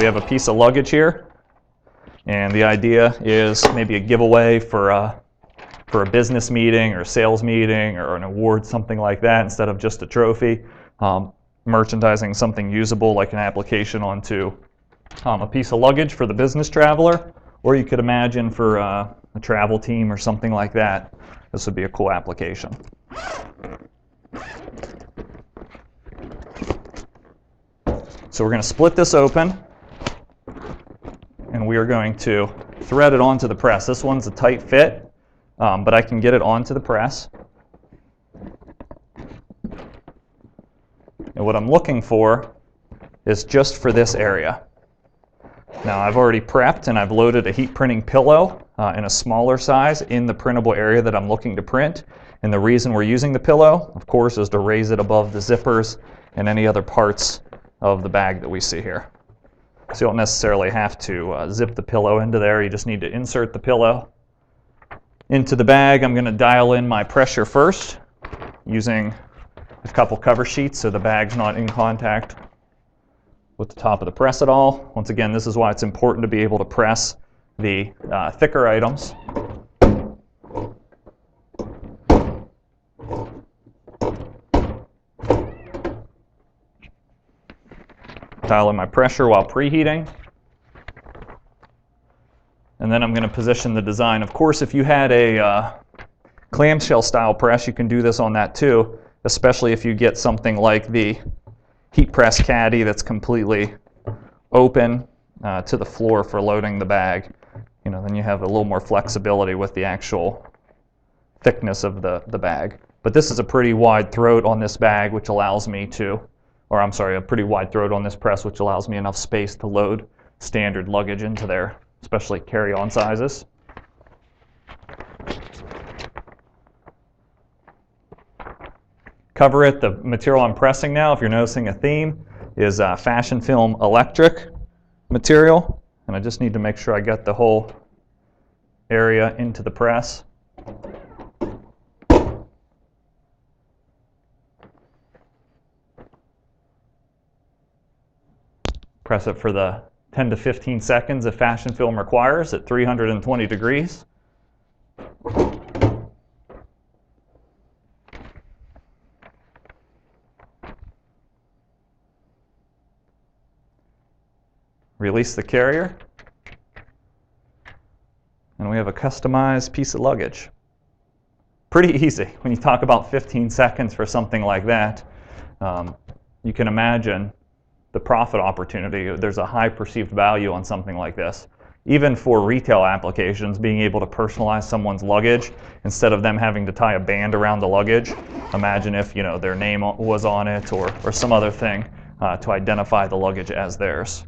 we have a piece of luggage here, and the idea is maybe a giveaway for a business meeting or a sales meeting or an award, something like that, instead of just a trophy. Merchandising something usable like an application onto a piece of luggage for the business traveler, or you could imagine for a travel team or something like that. This would be a cool application. So we're going to split this open, and we are going to thread it onto the press. This one's a tight fit, but I can get it onto the press. And what I'm looking for is just for this area. Now I've already prepped and I've loaded a heat printing pillow in a smaller size in the printable area that I'm looking to print. And the reason we're using the pillow, of course, is to raise it above the zippers and any other parts of the bag that we see here. So you don't necessarily have to zip the pillow into there. You just need to insert the pillow into the bag. I'm going to dial in my pressure first using a couple cover sheets so the bag's not in contact with the top of the press at all. Once again, this is why it's important to be able to press the thicker items. Dial in my pressure while preheating. And then I'm going to position the design. Of course, if you had a clamshell style press, you can do this on that too, especially if you get something like the heat press caddy that's completely open to the floor for loading the bag. You know, then you have a little more flexibility with the actual thickness of the bag. But this is a pretty wide throat on this bag, which allows me to, or I'm sorry, a pretty wide throat on this press, which allows me enough space to load standard luggage into there, especially carry-on sizes. Cover it. The material I'm pressing now, if you're noticing a theme, is fashion film electric material. And I just need to make sure I get the whole area into the press. Press it for the 10 to 15 seconds if fashion film requires at 320 degrees. Release the carrier, and we have a customized piece of luggage. Pretty easy when you talk about 15 seconds for something like that. You can imagine the profit opportunity. There's a high perceived value on something like this. Even for retail applications, being able to personalize someone's luggage instead of them having to tie a band around the luggage. Imagine if, you know, their name was on it or some other thing to identify the luggage as theirs.